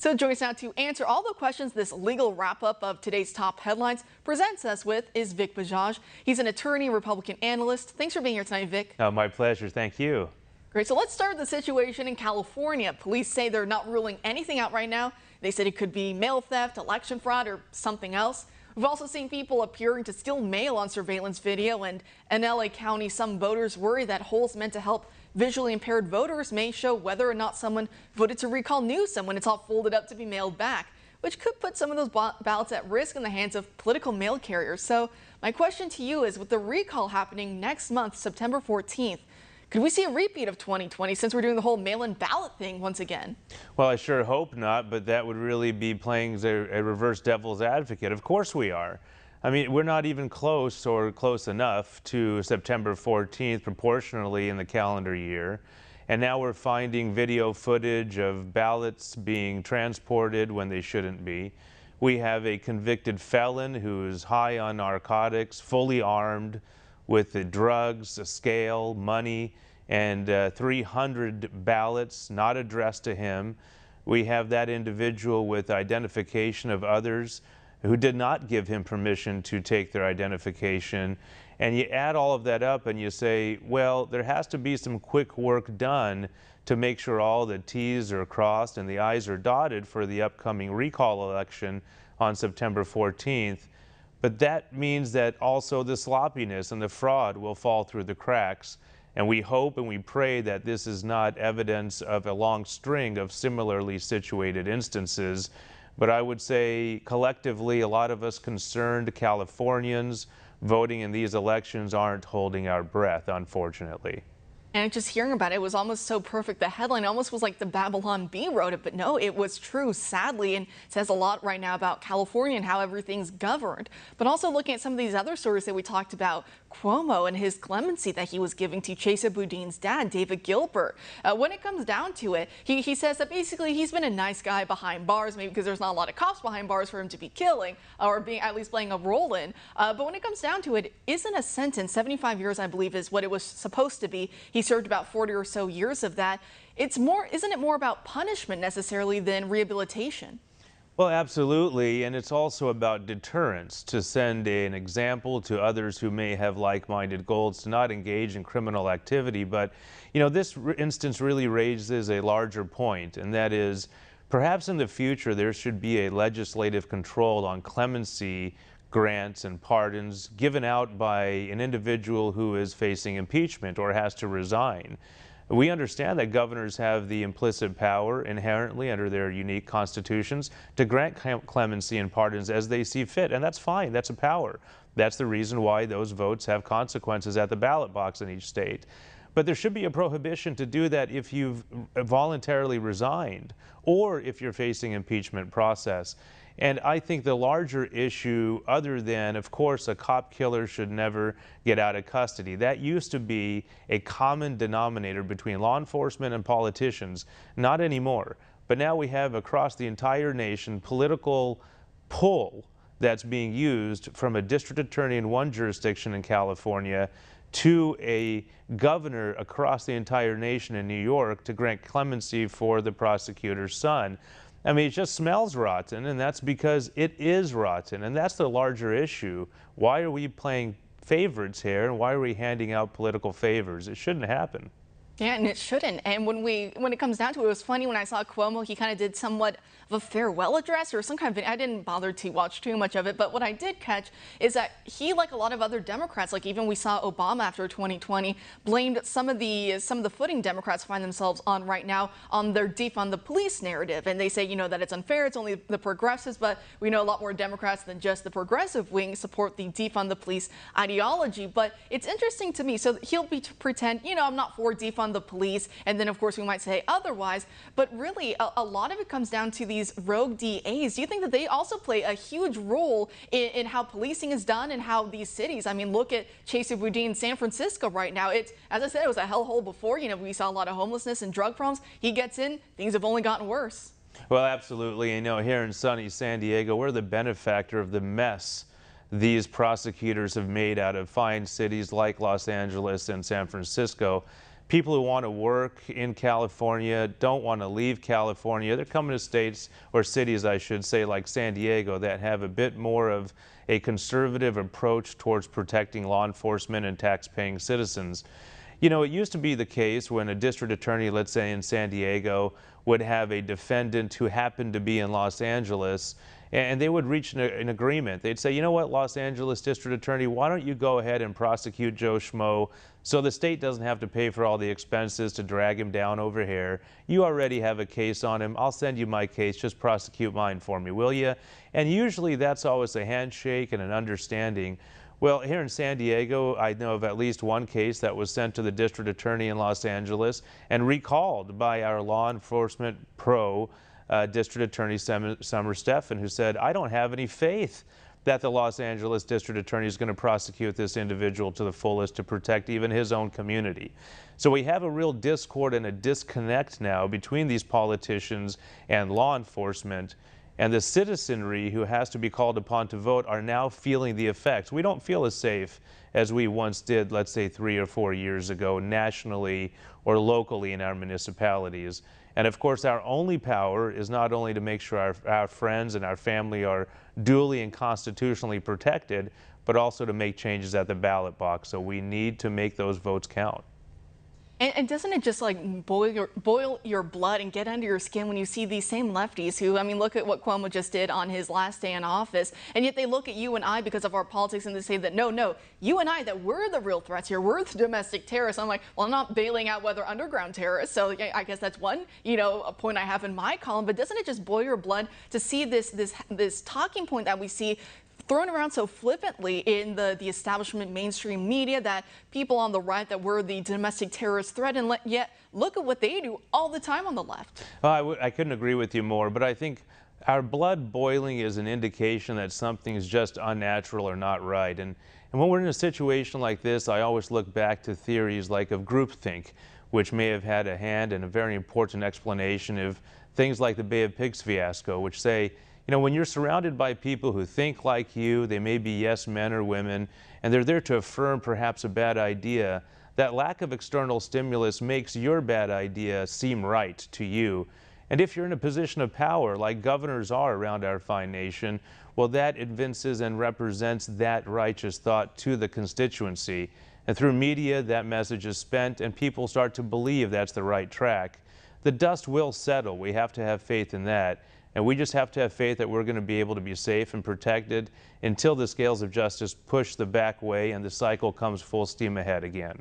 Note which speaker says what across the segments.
Speaker 1: So joining us now to answer all the questions this legal wrap-up of today's top headlines presents us with is Vikas Bajaj. He's an attorney, Republican analyst. Thanks for being here tonight, Vic.
Speaker 2: Oh, my pleasure. Thank you.
Speaker 1: Great. So let's start with the situation in California. Police say they're not ruling anything out right now. They said it could be mail theft, election fraud, or something else. We've also seen people appearing to steal mail on surveillance video, and in LA County, some voters worry that holes meant to help visually impaired voters may show whether or not someone voted to recall Newsom when it's all folded up to be mailed back, which could put some of those ballots at risk in the hands of political mail carriers. So my question to you is, with the recall happening next month, September 14th, could we see a repeat of 2020 since we're doing the whole mail-in ballot thing once again?
Speaker 2: Well, I sure hope not, but that would really be playing a reverse devil's advocate. Of course we are. I mean, we're not even close or close enough to September 14th proportionally in the calendar year. And now we're finding video footage of ballots being transported when they shouldn't be. We have a convicted felon who is high on narcotics, fully armed, with the drugs, a scale, money, and 300 ballots not addressed to him. We have that individual with identification of others who did not give him permission to take their identification. And you add all of that up and you say, well, there has to be some quick work done to make sure all the T's are crossed and the I's are dotted for the upcoming recall election on September 14th. But that means that also the sloppiness and the fraud will fall through the cracks. And we hope and we pray that this is not evidence of a long string of similarly situated instances. But I would say collectively, a lot of us concerned Californians voting in these elections aren't holding our breath, unfortunately.
Speaker 1: And just hearing about it was almost so perfect. The headline almost was like the Babylon Bee wrote it, but no, it was true, sadly, and says a lot right now about California and how everything's governed. But also looking at some of these other stories that we talked about, Cuomo and his clemency that he was giving to Chesa Boudin's dad, David Gilbert. When it comes down to it, he says that basically he's been a nice guy behind bars, maybe because there's not a lot of cops behind bars for him to be killing or being at least playing a role in. But when it comes down to it, isn't a sentence, 75 years, I believe, is what it was supposed to be. He served about 40 or so years of that. Isn't it more about punishment necessarily than rehabilitation?
Speaker 2: Well, absolutely, and it's also about deterrence, to send an example to others who may have like-minded goals to not engage in criminal activity. But, you know, this instance really raises a larger point, and that is perhaps in the future there should be a legislative control on clemency grants and pardons given out by an individual who is facing impeachment or has to resign. We understand that governors have the implicit power inherently under their unique constitutions to grant clemency and pardons as they see fit, and that's fine. That's a power. That's the reason why those votes have consequences at the ballot box in each state. But there should be a prohibition to do that if you've voluntarily resigned or if you're facing impeachment process. And I think the larger issue, other than, of course, a cop killer should never get out of custody. That used to be a common denominator between law enforcement and politicians. Not anymore. But now we have across the entire nation political pull that's being used from a district attorney in one jurisdiction in California to a governor across the entire nation in New York to grant clemency for the prosecutor's son. I mean, it just smells rotten, and that's because it is rotten, and that's the larger issue. Why are we playing favorites here, and why are we handing out political favors? It shouldn't happen.
Speaker 1: Yeah, and it shouldn't. And when it comes down to it, it was funny when I saw Cuomo, he kind of did somewhat of a farewell address or some kind of, I didn't bother to watch too much of it, but what I did catch is that he, like a lot of other Democrats, like even we saw Obama after 2020, blamed some of the footing Democrats find themselves on right now on their defund the police narrative. And they say, you know, that it's unfair, it's only the progressives, but we know a lot more Democrats than just the progressive wing support the defund the police ideology. But it's interesting to me, so he'll pretend, you know, I'm not for defund the police, and then of course we might say otherwise, but really a lot of it comes down to these rogue DAs. Do you think that they also play a huge role in how policing is done and how these cities, I mean, look at Chesa Boudin in San Francisco right now. It's, as I said, it was a hellhole before. You know, we saw a lot of homelessness and drug problems. He gets in, things have only gotten worse.
Speaker 2: Well, absolutely. You know, here in sunny San Diego, we're the benefactor of the mess these prosecutors have made out of fine cities like Los Angeles and San Francisco. people who want to work in California, don't want to leave California. They're coming to states, or cities I should say, like San Diego, that have a bit more of a conservative approach towards protecting law enforcement and tax-paying citizens. You know, it used to be the case when a district attorney, let's say in San Diego, would have a defendant who happened to be in Los Angeles, and they would reach an agreement. They'd say, you know what, Los Angeles District Attorney, why don't you go ahead and prosecute Joe Schmo so the state doesn't have to pay for all the expenses to drag him down over here. You already have a case on him. I'll send you my case. Just prosecute mine for me, will you? And usually that's always a handshake and an understanding. Well, here in San Diego, I know of at least one case that was sent to the district attorney in Los Angeles and recalled by our law enforcement pro, District Attorney Summer Steffen, who said, I don't have any faith that the Los Angeles District Attorney is going to prosecute this individual to the fullest to protect even his own community. So we have a real discord and a disconnect now between these politicians and law enforcement. And the citizenry who has to be called upon to vote are now feeling the effects. We don't feel as safe as we once did, let's say 3 or 4 years ago, nationally or locally in our municipalities. And of course, our only power is not only to make sure our friends and our family are duly and constitutionally protected, but also to make changes at the ballot box. So we need to make those votes count.
Speaker 1: And doesn't it just like boil your blood and get under your skin when you see these same lefties who, I mean, look at what Cuomo just did on his last day in office, and yet they look at you and I because of our politics and they say that no, you and I, that we're the real threats here, we're the domestic terrorists. I'm like, well, I'm not bailing out whether underground terrorists, so I guess that's one, a point I have in my column. But doesn't it just boil your blood to see this talking point that we see thrown around so flippantly in the establishment mainstream media, that people on the right, that we're the domestic terrorist threat, and yet look at what they do all the time on the left.
Speaker 2: I couldn't agree with you more, but I think our blood boiling is an indication that something's just unnatural or not right. And when we're in a situation like this, I always look back to theories like of groupthink, which may have had a hand in a very important explanation of things like the Bay of Pigs fiasco, which say, when you're surrounded by people who think like you, they may be yes men or women, and they're there to affirm perhaps a bad idea, that lack of external stimulus makes your bad idea seem right to you. And if you're in a position of power, like governors are around our fine nation, well, that evinces and represents that righteous thought to the constituency. And through media, that message is spent, and people start to believe that's the right track. The dust will settle. We have to have faith in that. And we just have to have faith that we're going to be able to be safe and protected until the scales of justice push the back way and the cycle comes full steam ahead again.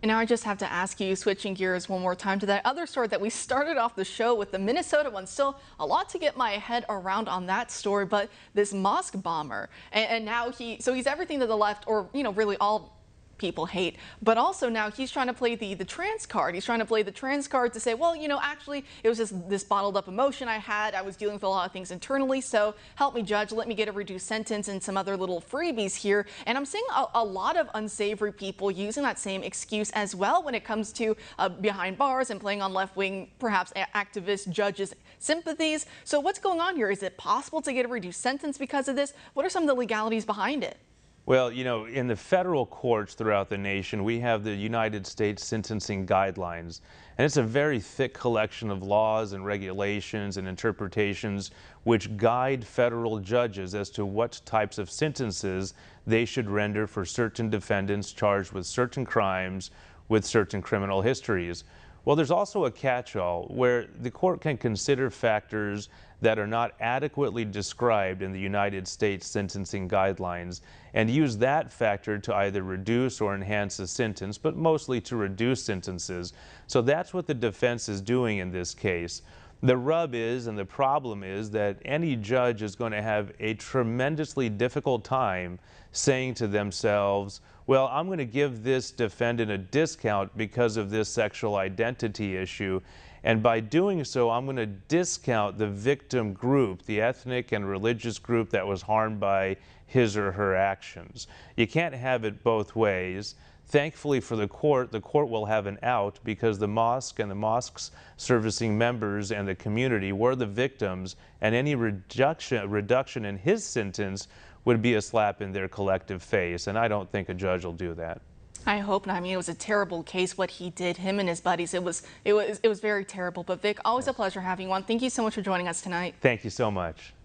Speaker 1: And now I just have to ask you, switching gears one more time to that other story that we started off the show with, the Minnesota one. Still a lot to get my head around on that story, but this mosque bomber, and now he's everything that the left, or really all people hate, but also now he's trying to play the trans card. He's trying to play the trans card to say, well, actually it was just this bottled up emotion I had. I was dealing with a lot of things internally, so help me, judge, let me get a reduced sentence and some other little freebies here. And I'm seeing a lot of unsavory people using that same excuse as well when it comes to behind bars and playing on left-wing, perhaps activist judges' sympathies. So what's going on here? Is it possible to get a reduced sentence because of this? What are some of the legalities behind it?
Speaker 2: Well, in the federal courts throughout the nation, we have the United States Sentencing Guidelines, and it's a very thick collection of laws and regulations and interpretations which guide federal judges as to what types of sentences they should render for certain defendants charged with certain crimes with certain criminal histories. Well, there's also a catch-all where the court can consider factors that are not adequately described in the United States Sentencing Guidelines and use that factor to either reduce or enhance a sentence, but mostly to reduce sentences. So that's what the defense is doing in this case. The rub is, and the problem is, that any judge is going to have a tremendously difficult time saying to themselves, well, I'm going to give this defendant a discount because of this sexual identity issue. And by doing so, I'm going to discount the victim group, the ethnic and religious group that was harmed by his or her actions. You can't have it both ways. Thankfully for the court will have an out because the mosque and the mosque's servicing members and the community were the victims, and any reduction in his sentence would be a slap in their collective face, and I don't think a judge will do that.
Speaker 1: I hope not. I mean, it was a terrible case what he did, him and his buddies. It was very terrible. But Vic, always a pleasure having you on. Thank you so much for joining us tonight.
Speaker 2: Thank you so much.